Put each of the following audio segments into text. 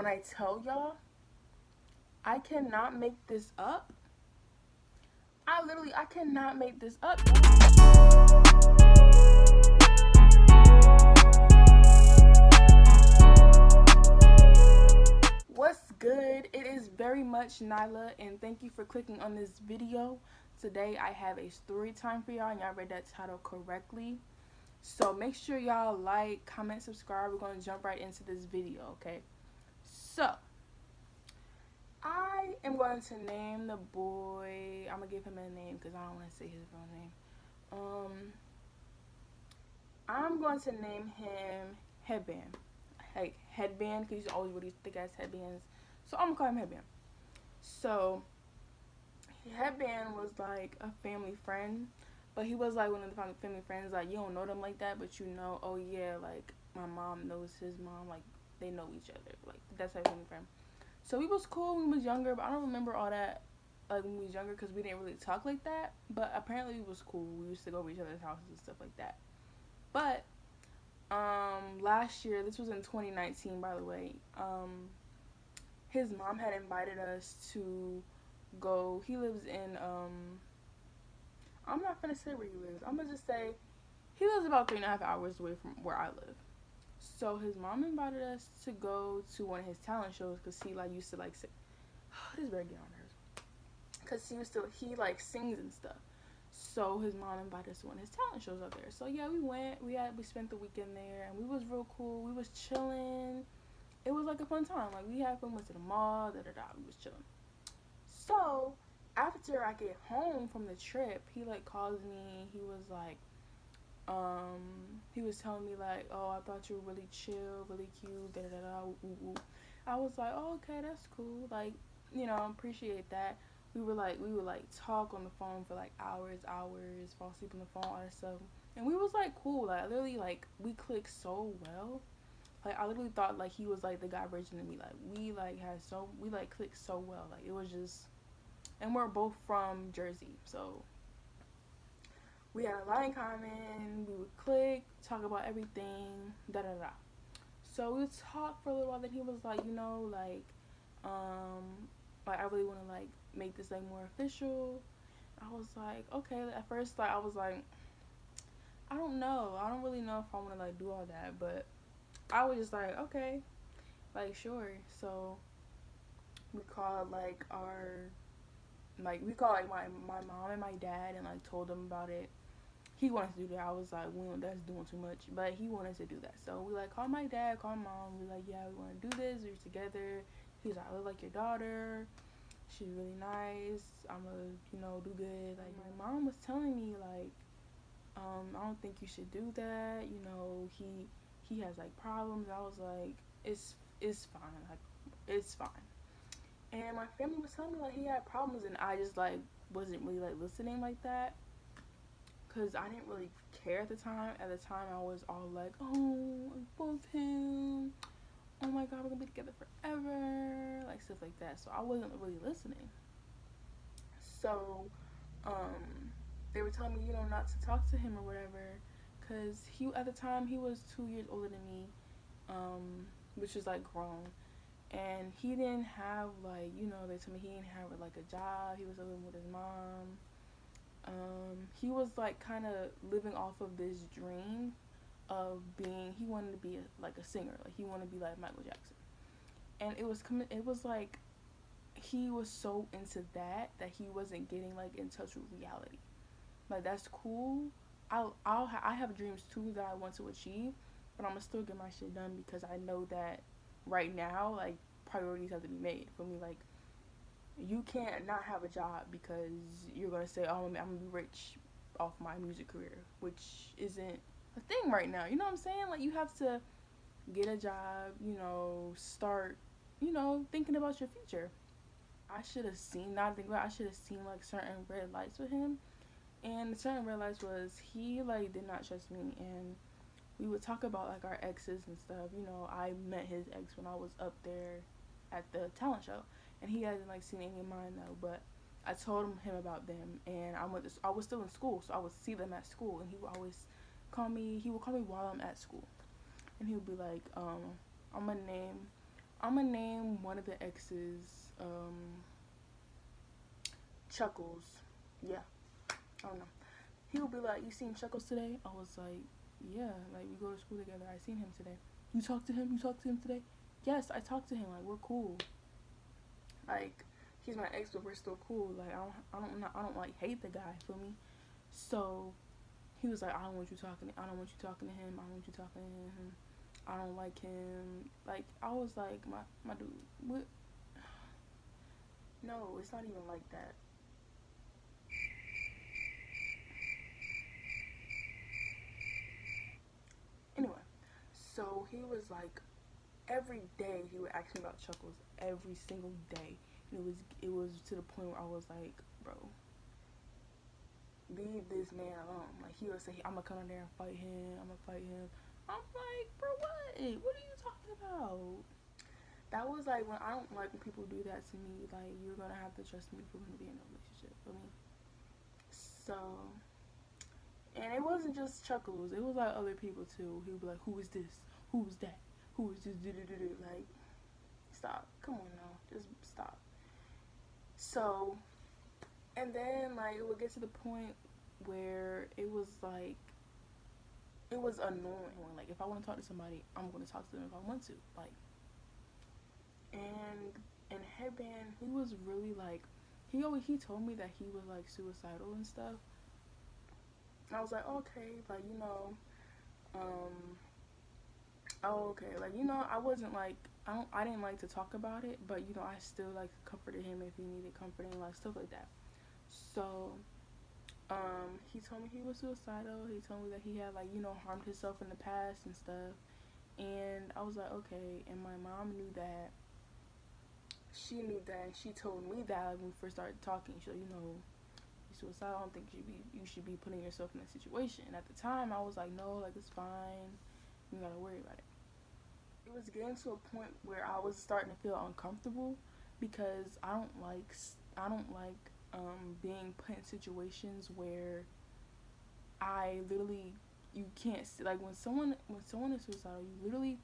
when I tell y'all, I cannot make this up. I cannot make this up. What's good? It is very much Nyla, and thank you for clicking on this video. Today I have a story time for y'all, and y'all read that title correctly. So make sure y'all like, comment, subscribe. We're going to jump right into this video, okay? So, I am going to name the boy. I'm going to give him a name because I don't want to say his real name. I'm going to name him Headband. Like, Headband, because he's always with these thick ass headbands. So, I'm going to call him Headband. So, Headband was like a family friend. But he was like one of the family friends. Like, you don't know them like that, but you know, oh yeah, like, my mom knows his mom. Like, they know each other. Like, that's like family friend. So we was cool when we was younger, but I don't remember all that like when we was younger because we didn't really talk like that. But apparently we was cool. We used to go over each other's houses and stuff like that. But last year, this was in 2019 by the way, his mom had invited us to go. He lives in I'm not gonna say where he lives. I'm gonna just say he lives about 3.5 hours away from where I live. So his mom invited us to go to one of his talent shows because he like used to like say, oh, this better get on nerves. Because he like sings and stuff. So his mom invited us to one of his talent shows up there. So yeah, we went. We spent the weekend there, and we was real cool. We was chilling. It was like a fun time. Like we had fun. Went to the mall. We was chilling. So after I get home from the trip, he like calls me. He was like, he was telling me like, oh, I thought you were really chill, really cute, da da da. Ooh, ooh. I was like, oh, okay, that's cool. Like, you know, appreciate that. We would like talk on the phone for like hours, fall asleep on the phone, all that stuff. And we was like cool. Like literally like we clicked so well. Like I literally thought like he was like the guy version of me. Like we like clicked so well. Like it was just, and we're both from Jersey, so we had a lot in common. We would click, talk about everything, da da da. So we would talk for a little while. Then he was like, like I really want to like make this like more official. I was like, okay. At first, like I was like, I don't know. I don't really know if I want to like do all that, but I was just like, okay, like sure. So we called like my mom and my dad and like told them about it. He wanted to do that. I was like, well, that's doing too much. But he wanted to do that. So we like called my dad, called mom. We like, yeah, we want to do this. We're together. He's like, I look like your daughter. She's really nice. I'm gonna, do good. Like my mom was telling me like, I don't think you should do that. He has like problems. I was like, it's fine. Like it's fine. And my family was telling me like he had problems, and I just like wasn't really like listening like that. Because I didn't really care at the time. At the time, I was all like, oh, I love him. Oh my God, we're going to be together forever. Like, stuff like that. So I wasn't really listening. So, they were telling me, not to talk to him or whatever. Because at the time, he was 2 years older than me. Which is, like, grown. And he didn't have, like, they told me he didn't have, like, a job. He was living with his mom. He was like kind of living off of this dream of he wanted to be like a singer, like he wanted to be like Michael Jackson. And it was like he was so into that he wasn't getting like in touch with reality. Like that's cool. I have dreams too that I want to achieve, but I'm gonna still get my shit done because I know that right now like priorities have to be made for me. Like you can't not have a job because you're gonna say, oh, I'm gonna be rich off my music career, which isn't a thing right now. You know what I'm saying? Like you have to get a job, start, thinking about your future. I should have seen, not think about, I should have seen like certain red lights with him, and the certain red lights was he like did not trust me, and we would talk about like our exes and stuff. I met his ex when I was up there at the talent show, and he hasn't like seen any of mine though. But I told him about them, and I was still in school, so I would see them at school, and he would always call me. He would call me while I'm at school, and he would be like, I'm gonna name. I'm gonna name one of the exes, Chuckles. Yeah, I don't know. He would be like, "You seen Chuckles today?" I was like, "Yeah, like we go to school together. I seen him today." "You talked to him? You talked to him today?" "Yes, I talked to him. Like we're cool. Like he's my ex, but we're still cool. Like I don't like hate the guy. Feel me?" So he was like, I don't want you talking to him. I don't want you talking to him. I don't like him." Like I was like, my dude, what? No, it's not even like that. Anyway, so he was like, every day he would ask me about Chuckles every single day. And it was to the point where I was like, bro, leave this man alone. Like he would say, I'm gonna come in there and fight him. I'm gonna fight him. I'm like, bro, what? What are you talking about? That was like when I don't like when people do that to me. Like you're gonna have to trust me if we're gonna be in a relationship. For me. So, and it wasn't just Chuckles. It was like other people too. He would be like, who is this? Who is that? Who is this? Like, stop. Come on now, just stop. So, and then like it would get to the point where it was annoying. Like if I want to talk to somebody, I'm going to talk to them if I want to. Like, and Headband, he was really like, he told me that he was like suicidal and stuff. I was like, okay, like um, oh okay, like I wasn't like I didn't like to talk about it, but I still like comforted him if he needed comforting, like stuff like that. So he told me he was suicidal. He told me that he had like harmed himself in the past and stuff. And I was like, okay. And my mom knew that. She knew that, and she told me that like, when we first started talking. She like, you're suicidal. I don't think you should be putting yourself in that situation. And at the time, I was like, no, like it's fine. You gotta worry about it. It was getting to a point where I was starting to feel uncomfortable because I don't like being put in situations where I literally you can't like when someone is suicidal, you literally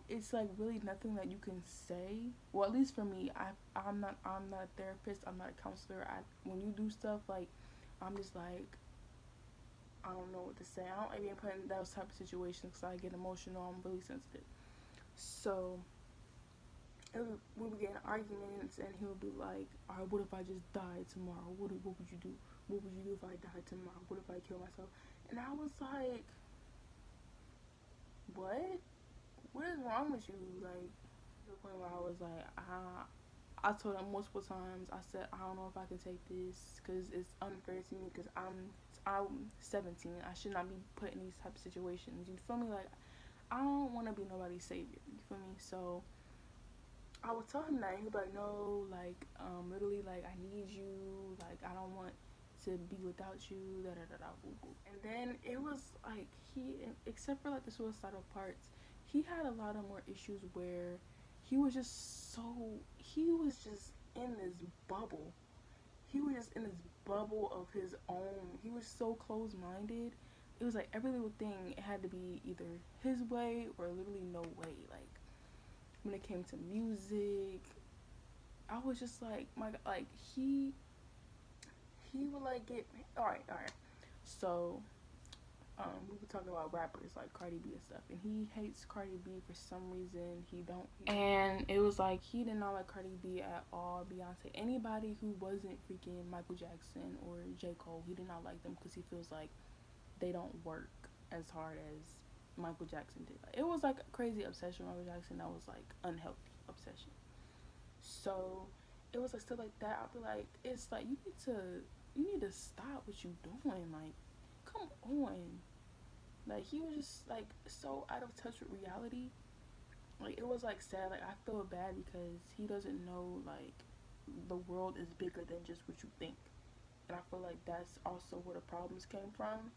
it's like really nothing that you can say. Well, at least for me, I'm not a therapist. I'm not a counselor. When you do stuff like I'm just like I don't know what to say. I don't even put in those type of situations because I get emotional. I'm really sensitive. So we would get in arguments, and he would be like, "All right, what if I just died tomorrow? What would you do? What would you do if I died tomorrow? What if I kill myself?" And I was like, "What? What is wrong with you?" Like to the point where I was like, I told him multiple times. I said, "I don't know if I can take this because it's unfair to me because I'm 17. I should not be put in these type of situations. You feel me? Like I don't want to be nobody's savior. You feel me? So." I would tell him that, and he'd be like, "No, like, literally, like, I need you, like, I don't want to be without you, da da da da, boo boo." And then it was like, except for like the suicidal parts, he had a lot of more issues where he was just in this bubble. He was just in this bubble of his own. He was so close minded. It was like every little thing had to be either his way or literally no way. Like, when it came to music, I was just like, my God, like he would like get all right. So we were talking about rappers like Cardi B and stuff, and he hates Cardi B for some reason. He don't, and it was like he did not like Cardi B at all. Beyonce, anybody who wasn't freaking Michael Jackson or J. Cole, he did not like them because he feels like they don't work as hard as Michael Jackson did. Like, it was like a crazy obsession with Michael Jackson that was like unhealthy obsession. So it was like stuff like that. I'd be like, it's like you need to stop what you doing. Like, come on. Like he was just like so out of touch with reality. Like it was like sad. Like I feel bad because he doesn't know like the world is bigger than just what you think. And I feel like that's also where the problems came from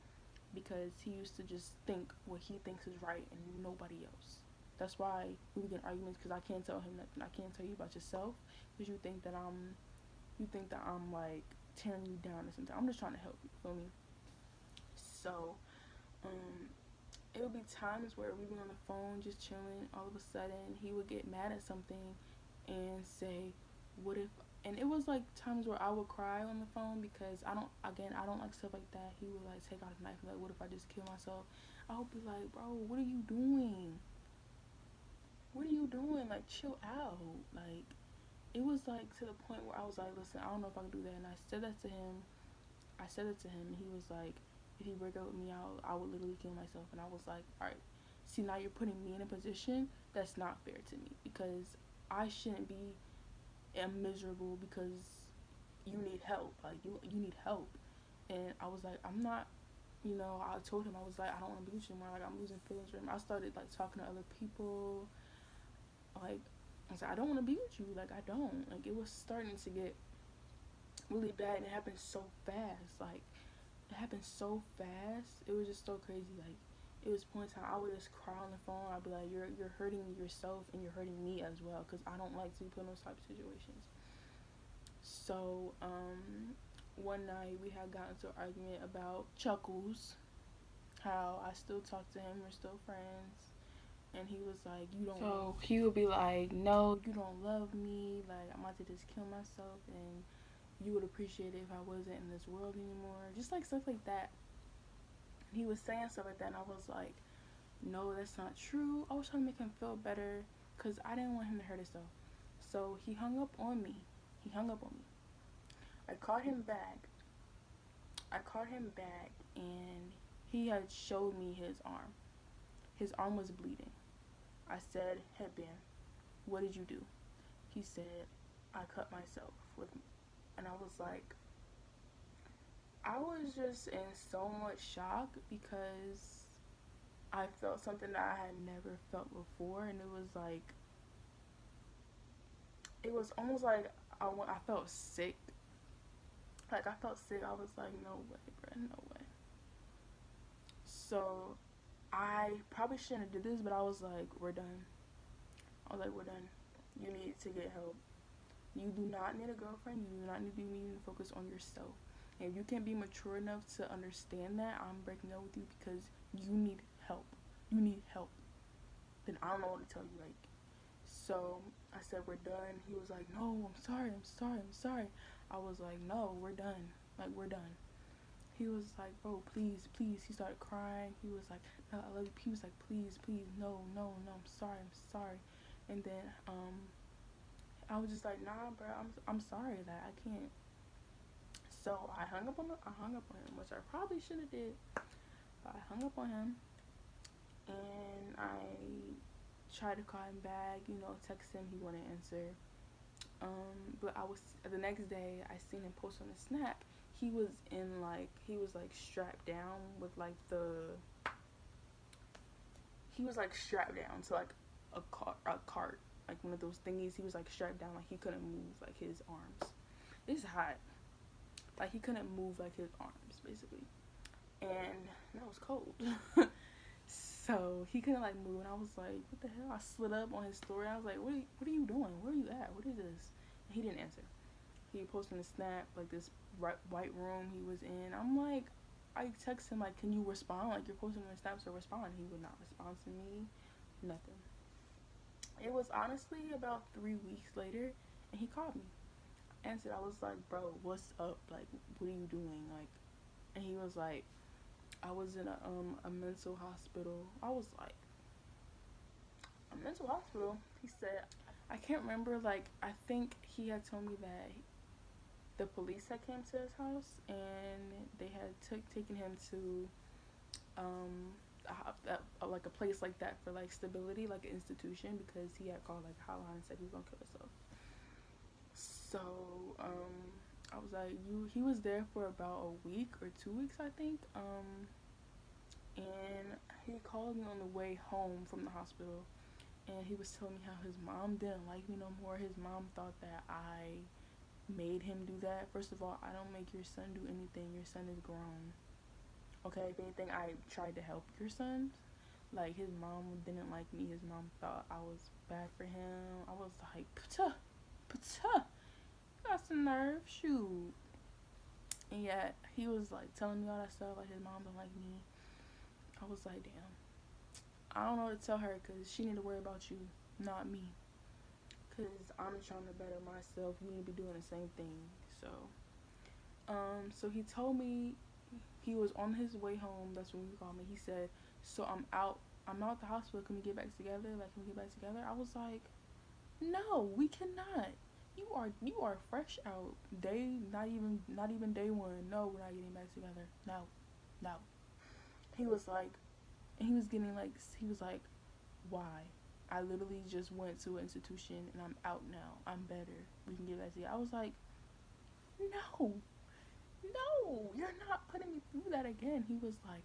because he used to just think what he thinks is right and nobody else. That's why we get in arguments because I can't tell him nothing. I can't tell you about yourself because you think that I'm like tearing you down or something. I'm just trying to help you. Feel me? So, um, it would be times where we'd be on the phone just chilling. All of a sudden, he would get mad at something and say, "What if?" And it was like times where I would cry on the phone because I don't like stuff like that. He would like take out a knife and like, "What if I just kill myself?" I would be like, "Bro, what are you doing? What are you doing? Like, chill out." Like, it was like to the point where I was like, "Listen, I don't know if I can do that." And I said that to him. And he was like, "If you break up with me, I would literally kill myself." And I was like, "All right, see, now you're putting me in a position that's not fair to me because I shouldn't be miserable because you need help. Like, you need help." And I was like, "I'm not." I told him, I was like, "I don't want to be with you anymore. Like, I'm losing feelings for him." I started like talking to other people. Like, I was like, "I don't want to be with you. Like, I don't." Like, it was starting to get really bad, and it happened so fast. Like, it happened so fast. It was just so crazy. Like, it was point in time I would just cry on the phone. I'd be like, "You're hurting yourself and you're hurting me as well," because I don't like to be put in those type of situations. So one night we had gotten into an argument about Chuckles, how I still talk to him, we're still friends. And he was like, "You don't." So he would be like, "No, you don't love me. Like, I'm about to just kill myself, and you would appreciate it if I wasn't in this world anymore." Just like stuff like that. And he was saying stuff like that, and I was like, "No, that's not true." I was trying to make him feel better because I didn't want him to hurt himself. So he hung up on me. He hung up on me. I called him back. And he had showed me his arm. His arm was bleeding. I said, "Headband, what did you do?" He said, "I cut myself with," and I was like, I was just in so much shock because I felt something that I had never felt before, and it was almost like I felt sick. Like, I felt sick. I was like, "No way, bro, no way." So I probably shouldn't have did this, but I was like, "We're done." I was like, "We're done. You need to get help. You do not need a girlfriend. You do not need to be needing to focus on yourself. And if you can't be mature enough to understand that, I'm breaking up with you because you need help. You need help." Then I don't know what to tell you. Like, so I said, "We're done." He was like, "No, I'm sorry. I'm sorry. I'm sorry." I was like, "No, we're done. Like, we're done." He was like, "Bro, please, please." He started crying. He was like, "No, I love you." He was like, "Please, please, no, no, no. I'm sorry. I'm sorry." And then I was just like, "Nah, bro, I'm sorry that I can't." So I hung up on him, which I probably should have did. But I hung up on him, and I tried to call him back. Text him. He wouldn't answer. But I was the next day. I seen him post on a snap. He was like strapped down with like he was like strapped down to like a cart, like one of those thingies. He was like strapped down, like he couldn't move like his arms. It's hot. Like, he couldn't move like his arms basically, and that was cold. So he couldn't like move, and I was like, "What the hell?" I slid up on his story. I was like, what are you doing? Where are you at? What is this?" And he didn't answer. He posted a snap like this white room he was in. I'm like, I text him like, "Can you respond? Like, you're posting the snaps, so respond." He would not respond to me. Nothing. It was honestly about 3 weeks later, and he called me. Answered. I was like, "Bro, what's up? Like, what are you doing?" Like, and he was like, "I was in a mental hospital." I was like, "A mental hospital?" He said, I can't remember. Like, I think he had told me that the police had came to his house and they had taken him to like a place like that for like stability, like an institution, because he had called like a hotline and said he was gonna kill himself. So I was like, "You." He was there for about a week or 2 weeks, I think. And he called me on the way home from the hospital, and he was telling me how his mom didn't like me no more. His mom thought that I made him do that. First of all, I don't make your son do anything. Your son is grown. Okay, if anything, I tried to help your son. Like, his mom didn't like me. His mom thought I was bad for him. I was like, "Pata, pata, got some nerve, shoot." And yet he was like telling me all that stuff. Like, his mom don't like me. I was like, damn. I don't know what to tell her because she need to worry about you, not me. Because I'm trying to better myself. You need to be doing the same thing. So he told me he was on his way home. That's when he called me. He said, so I'm out the hospital. Can we get back together? Like, can we get back together? I was like, no, we cannot. You are fresh out. Not even day one. No, we're not getting back together. No. He was like, he was like, why? I literally just went to an institution and I'm out now. I'm better. We can get back together. I was like, no, you're not putting me through that again. He was like,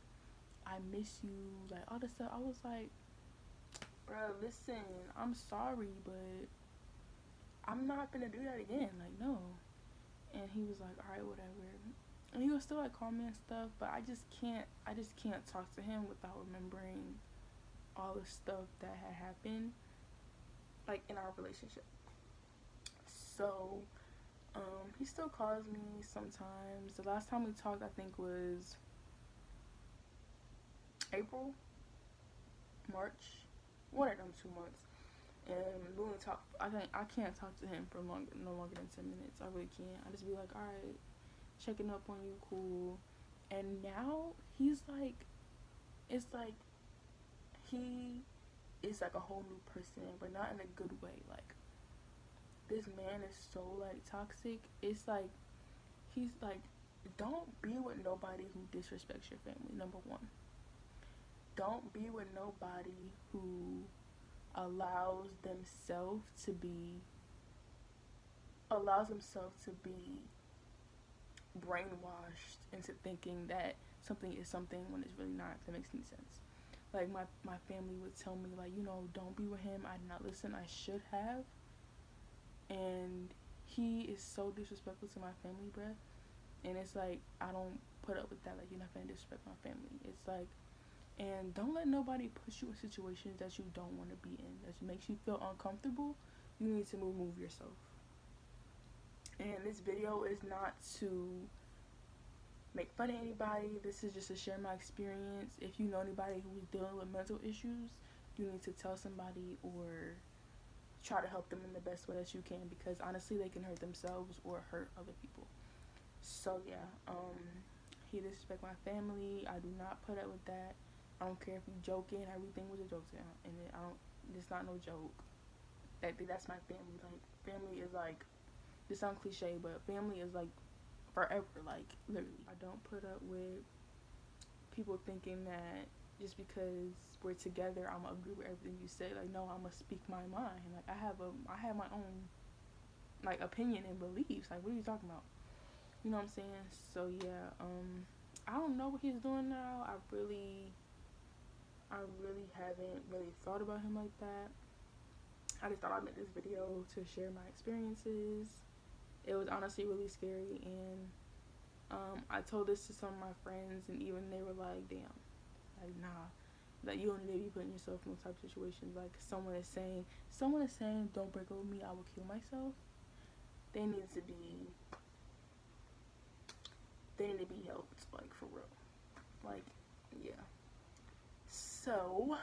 I miss you, like all this stuff. I was like, bro, listen, I'm sorry, but I'm not gonna do that again. Like, no. And he was like, all right, whatever. And he was still like calling me and stuff, but I just can't talk to him without remembering all the stuff that had happened, like in our relationship. So, he still calls me sometimes. The last time we talked, I think, was April, March, one of them 2 months. And we only talk. I can't talk to him for no longer than 10 minutes. I really can't. I just be like, all right, checking up on you, cool. And now he's like, it's like he is like a whole new person, but not in a good way. Like, this man is so like toxic. It's like he's like, don't be with nobody who disrespects your family. Number one, don't be with nobody who allows themselves to be brainwashed into thinking that something is something when it's really not. If that makes any sense. Like, my family would tell me, like, don't be with him. I did not listen. I should have. And he is so disrespectful to my family, bruh. And it's like, I don't put up with that. Like, you're not gonna disrespect my family. It's like, and don't let nobody push you in situations that you don't want to be in, that makes you feel uncomfortable. You need to move yourself. And this video is not to make fun of anybody. This is just to share my experience. If you know anybody who's dealing with mental issues, you need to tell somebody or try to help them in the best way that you can, because honestly, they can hurt themselves or hurt other people. So yeah, he disrespect my family. I do not put up with that. I don't care if you joking. Everything was a joke to him, and it's not no joke. That's my family. Like, family is like, this sounds cliche, but family is like forever. Like, literally, I don't put up with people thinking that just because we're together, I'm gonna agree with everything you say. Like, no, I'm gonna speak my mind. Like, I have my own like opinion and beliefs. Like, what are you talking about? You know what I'm saying? So yeah, I don't know what he's doing now. I really haven't really thought about him like that. I just thought I'd make this video to share my experiences. It was honestly really scary, and I told this to some of my friends, and even they were like, damn, like, nah, that you don't need to be putting yourself in those type of situations. Like, someone is saying, don't break up with me, I will kill myself. They need to be helped, like, for real. Like, yeah. So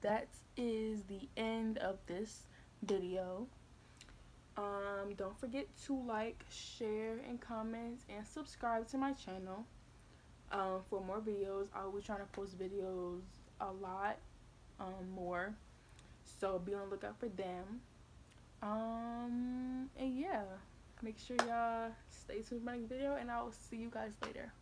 that is the end of this video. Don't forget to like, share, and comment, and subscribe to my channel for more videos. I'll be trying to post videos a lot more, so be on the lookout for them. And yeah, make sure y'all stay tuned for my next video, and I will see you guys later.